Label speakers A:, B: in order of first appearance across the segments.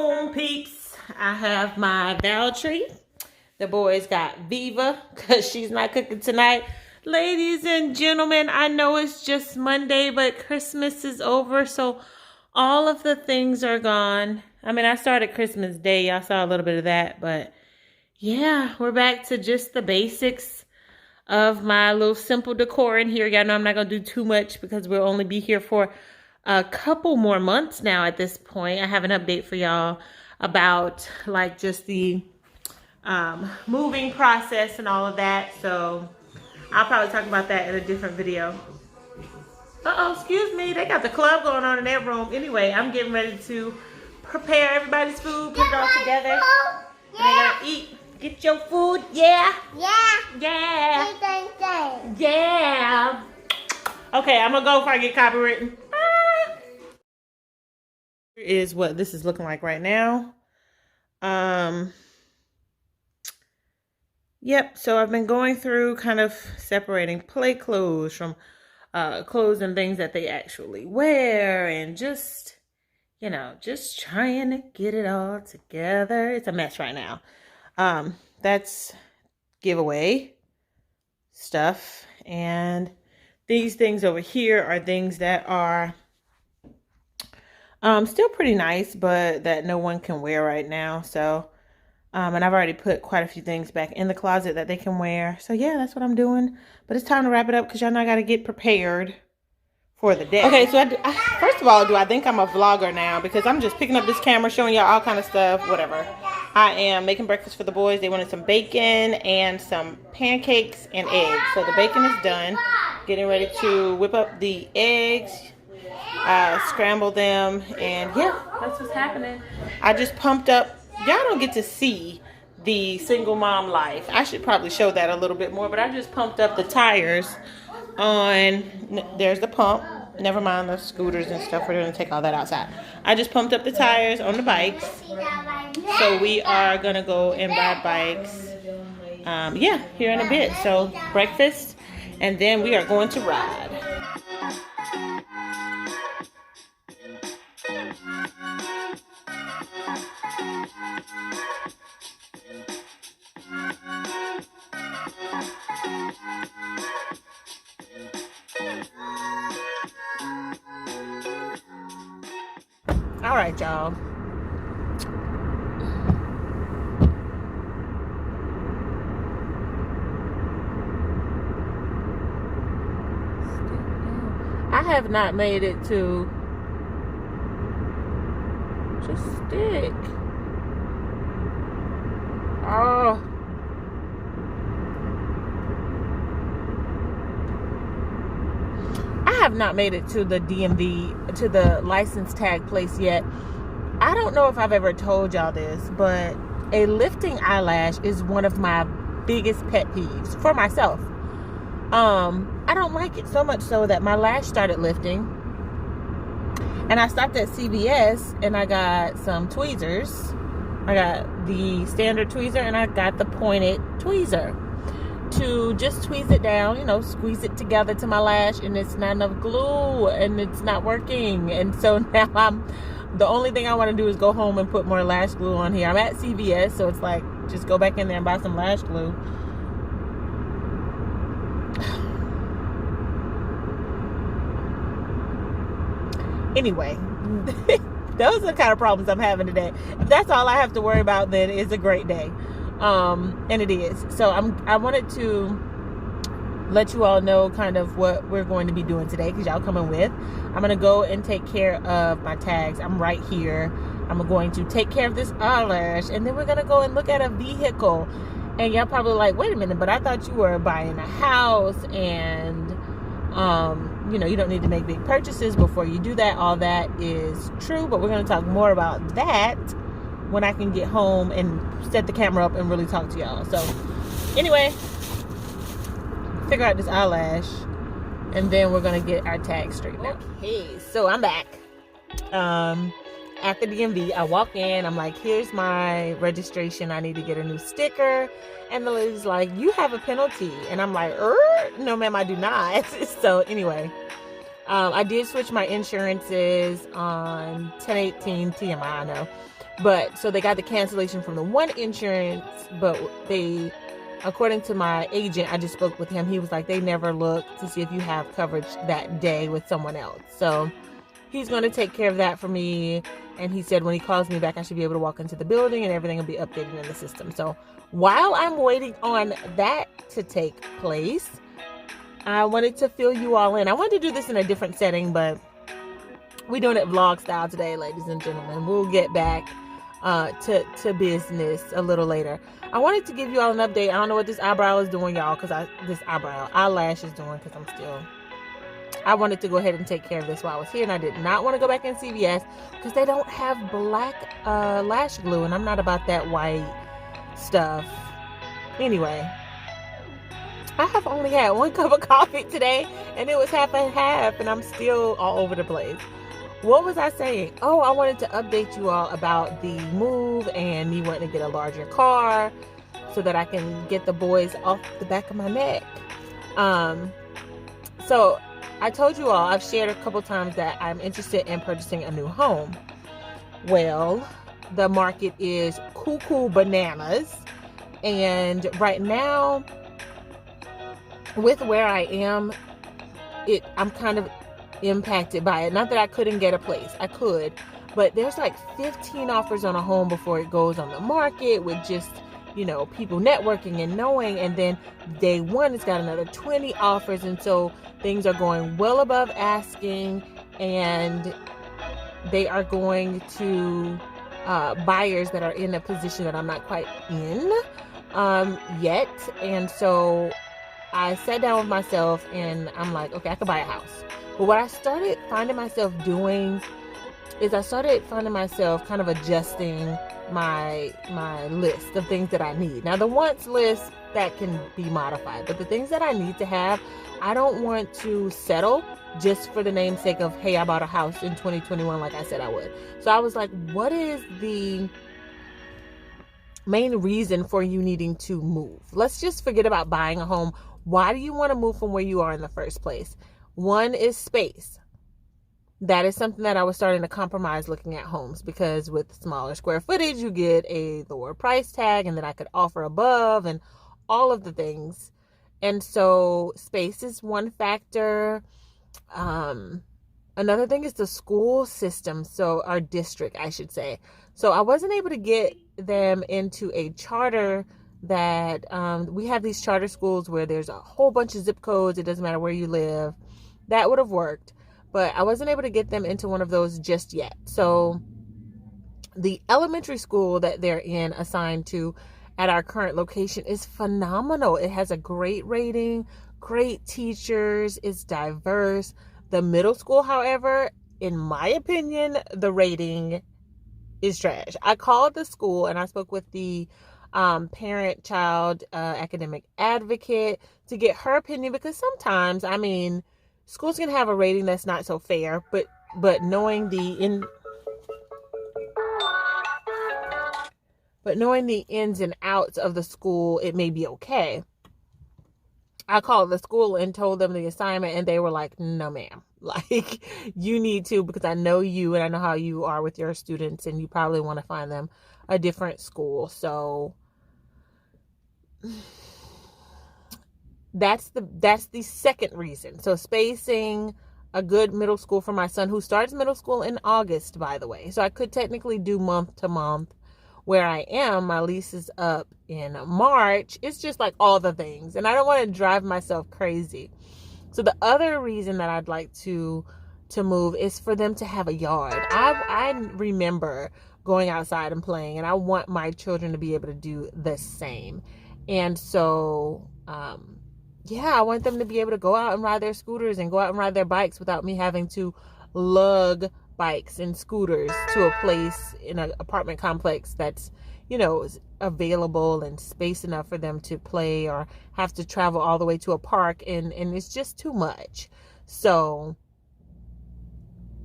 A: home, peeps. I have my Val tree. The boys got Viva because she's not cooking tonight. Ladies and gentlemen, I know it's just Monday, but Christmas is over, so all of the things are gone. I mean, I started Christmas Day. Y'all saw a little bit of that, but yeah, we're back to just the basics of my little simple decor in here. Y'all know I'm not going to do too much because we'll only be here for a couple more months now at this point. I have an update for y'all about like just the moving process and all of that. So I'll probably talk about that in a different video. Uh-oh, excuse me. They got the club going on in their room. Anyway, I'm getting ready to prepare everybody's food, put it all together. And they're gonna eat. Get your food, yeah? Yeah. Yeah. Yeah. Okay, I'm gonna go before I get copywritten. Here is what this is looking like right now. Yep, so I've been going through kind of separating play clothes from clothes and things that they actually wear, and just, you know, just trying to get it all together. It's a mess right now. That's giveaway stuff, and these things over here are things that are still pretty nice, but that no one can wear right now. So and I've already put quite a few things back in the closet that they can wear. So yeah, that's what I'm doing. But it's time to wrap it up because y'all know I got to get prepared for the day. Okay, so first of all, do I think I'm a vlogger now? Because I'm just picking up this camera, showing y'all all kind of stuff, whatever. I am making breakfast for the boys. They wanted some bacon and some pancakes and eggs. So the bacon is done. Getting ready to whip up the eggs, scramble them, and yeah, that's what's happening. I just pumped up. Y'all don't get to see the single mom life. I should probably show that a little bit more, but I just pumped up the tires on, there's the pump. Never mind the scooters and stuff. We're going to take all that outside. I just pumped up the tires on the bikes. So we are going to go and buy bikes. Yeah, here in a bit. So breakfast, and then we are going to ride. All right, y'all. I have not made it to just stick. Oh. I have not made it to the DMV, to the license tag place yet. I don't know if I've ever told y'all this, but a lifting eyelash is one of my biggest pet peeves for myself. I don't like it so much so that my lash started lifting, and I stopped at CVS and I got some tweezers. I got the standard tweezer and I got the pointed tweezer to just tweeze it down, you know, squeeze it together to my lash, and it's not enough glue and it's not working. And so now the only thing I want to do is go home and put more lash glue on here. I'm at CVS, so it's like, just go back in there and buy some lash glue. Anyway, those are the kind of problems I'm having today. If that's all I have to worry about, then it's a great day. And it is. So I wanted to let you all know kind of what we're going to be doing today, because y'all coming with. I'm going to go and take care of my tags. I'm right here. I'm going to take care of this eyelash, and then we're going to go and look at a vehicle. And y'all probably like, wait a minute, but I thought you were buying a house, and you know, you don't need to make big purchases before you do that. All that is true, but we're going to talk more about that when I can get home and set the camera up and really talk to y'all. So anyway, figure out this eyelash, and then we're gonna get our tag straightened out. Okay, so I'm back at the DMV. I walk in, I'm like, here's my registration, I need to get a new sticker. And the lady's like, you have a penalty. And I'm like, no ma'am, I do not. So anyway, I did switch my insurances on 10/18 TMI, I know. But so they got the cancellation from the one insurance, but they, according to my agent, I just spoke with him. He was like, they never look to see if you have coverage that day with someone else. So he's going to take care of that for me. And he said when he calls me back, I should be able to walk into the building and everything will be updated in the system. So while I'm waiting on that to take place, I wanted to fill you all in. I wanted to do this in a different setting, but we're doing it vlog style today, ladies and gentlemen. We'll get back to business a little later. I wanted to give you all an update. I don't know what this eyebrow is doing, y'all, because eyelash is doing, because I wanted to go ahead and take care of this while I was here, and I did not want to go back in CVS because they don't have black lash glue, and I'm not about that white stuff. Anyway, I have only had one cup of coffee today, and it was half and half, and I'm still all over the place. What was I saying? Oh, I wanted to update you all about the move and me wanting to get a larger car so that I can get the boys off the back of my neck. So I told you all, I've shared a couple times that I'm interested in purchasing a new home. Well, the market is cuckoo bananas. And right now, with where I am, I'm kind of impacted by it. Not that I couldn't get a place. I could. But there's like 15 offers on a home before it goes on the market with just, people networking and knowing. And then day one, it's got another 20 offers. And so things are going well above asking. And they are going to buyers that are in a position that I'm not quite in yet. And so I sat down with myself and I'm like, okay, I could buy a house. But what I started finding myself doing is I started finding myself kind of adjusting my list of things that I need. Now, the wants list, that can be modified. But the things that I need to have, I don't want to settle just for the namesake of, hey, I bought a house in 2021 like I said I would. So I was like, what is the main reason for you needing to move? Let's just forget about buying a home. Why do you want to move from where you are in the first place? One is space. That is something that I was starting to compromise looking at homes, because with smaller square footage, you get a lower price tag, and then I could offer above and all of the things. And so space is one factor. Another thing is the school system. So our district, I should say. So I wasn't able to get them into a charter that we have these charter schools where there's a whole bunch of zip codes. It doesn't matter where you live. That would have worked, but I wasn't able to get them into one of those just yet. So the elementary school that they're in, assigned to at our current location, is phenomenal. It has a great rating, great teachers, it's diverse. The middle school, however, in my opinion, the rating is trash. I called the school and I spoke with the parent-child academic advocate to get her opinion, because sometimes, schools can have a rating that's not so fair, but knowing the ins and outs of the school, it may be okay. I called the school and told them the assignment, and they were like, no, ma'am. Like, you need to, because I know you and I know how you are with your students, and you probably want to find them a different school. So that's the second reason. So spacing, a good middle school for my son, who starts middle school in August, by the way. So I could technically do month to month. Where I am, my lease is up in March. It's just like all the things, and I don't want to drive myself crazy. So the other reason that I'd like to move is for them to have a yard. I remember going outside and playing, and I want my children to be able to do the same. And so, I want them to be able to go out and ride their scooters and go out and ride their bikes without me having to lug bikes and scooters to a place in an apartment complex that's, is available and space enough for them to play, or have to travel all the way to a park, and it's just too much. So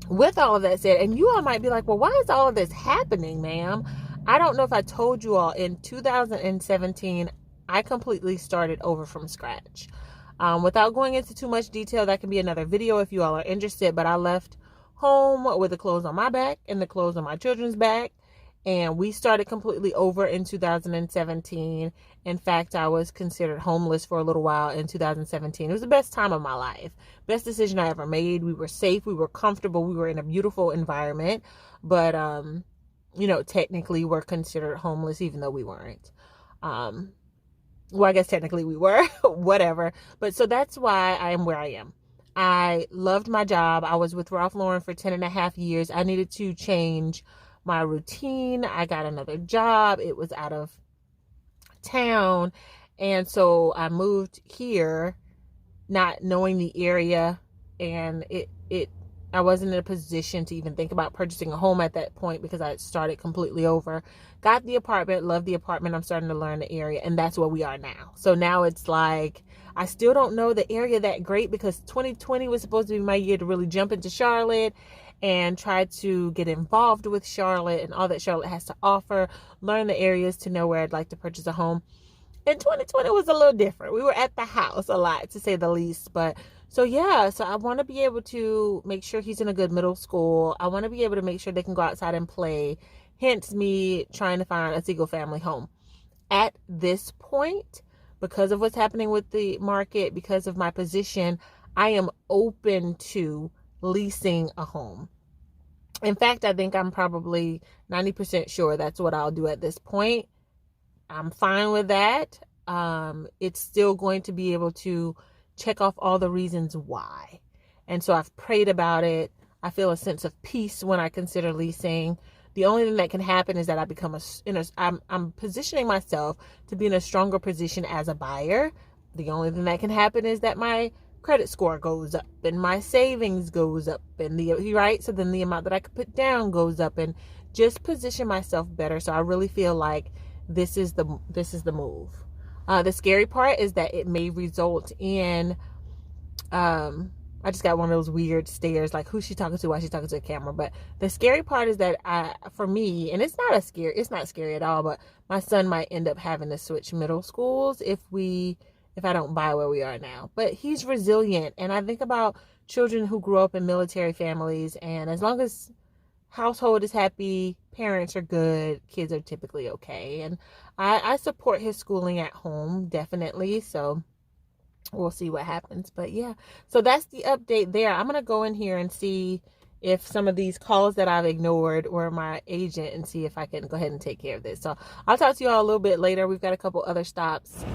A: with all of that said, and you all might be like, well, why is all of this happening, ma'am? I don't know if I told you all, in 2017, I completely started over from scratch. Without going into too much detail, that can be another video if you all are interested, but I left home with the clothes on my back and the clothes on my children's back, and we started completely over in 2017. In fact, I was considered homeless for a little while in 2017. It was the best time of my life. Best decision I ever made. We were safe. We were comfortable. We were in a beautiful environment. But, technically we're considered homeless even though we weren't. Well, I guess technically we were. Whatever. But so that's why I am where I am. I loved my job. I was with Ralph Lauren for 10.5 years. I needed to change my routine. I got another job. It was out of town. And so I moved here not knowing the area, and I wasn't in a position to even think about purchasing a home at that point because I had started completely over. Got the apartment, loved the apartment. I'm starting to learn the area, and that's where we are now. So now it's like, I still don't know the area that great because 2020 was supposed to be my year to really jump into Charlotte and try to get involved with Charlotte and all that Charlotte has to offer, learn the areas to know where I'd like to purchase a home. And 2020 was a little different. We were at the house a lot, to say the least. But so I want to be able to make sure he's in a good middle school. I want to be able to make sure they can go outside and play. Hence me trying to find a single family home. At this point, because of what's happening with the market, because of my position, I am open to leasing a home. In fact, I think I'm probably 90% sure that's what I'll do at this point. I'm fine with that. It's still going to be able to check off all the reasons why. And so I've prayed about it. I feel a sense of peace when I consider leasing. The only thing that can happen is that I become I'm positioning myself to be in a stronger position as a buyer. The only thing that can happen is that my credit score goes up and my savings goes up, and so then the amount that I could put down goes up, and just position myself better. So I really feel like this is the move. The scary part is that it may result in I just got one of those weird stares, like who's she talking to, why she's talking to a camera. But the scary part is that for me, and it's not scary at all, but my son might end up having to switch middle schools if I don't buy where we are now. But he's resilient, and I think about children who grew up in military families, and as long as household is happy, parents are good, kids are typically okay. And I support his schooling at home, definitely. So we'll see what happens. But yeah, so that's the update there. I'm going to go in here and see if some of these calls that I've ignored were my agent, and see if I can go ahead and take care of this. So I'll talk to you all a little bit later. We've got a couple other stops.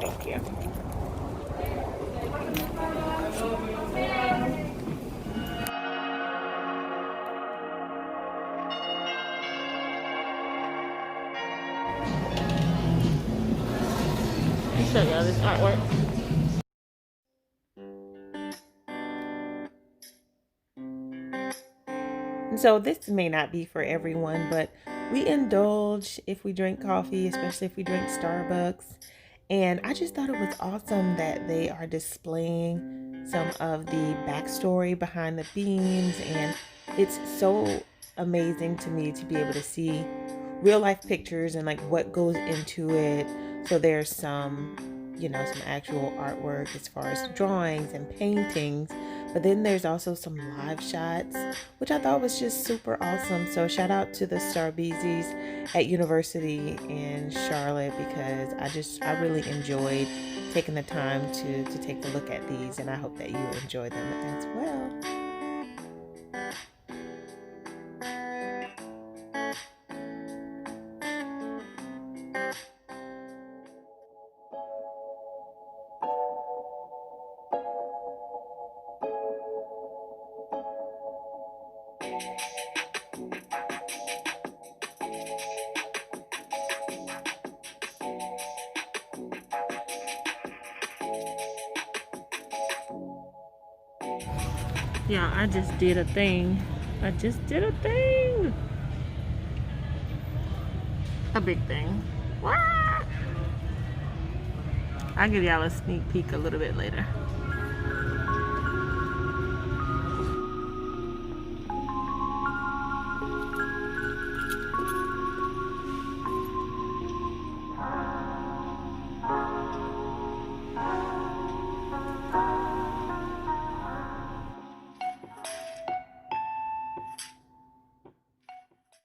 A: Thank you. Show y'all this artwork. And so this may not be for everyone, but we indulge if we drink coffee, especially if we drink Starbucks. And I just thought it was awesome that they are displaying some of the backstory behind the beans, and it's so amazing to me to be able to see real life pictures and like what goes into it. So there's some actual artwork as far as drawings and paintings, but then there's also some live shots, which I thought was just super awesome. So shout out to the Starbeezies at University in Charlotte, because I really enjoyed taking the time to take a look at these, and I hope that you enjoy them as well. Yeah, I just did a thing. A big thing. I'll give y'all a sneak peek a little bit later.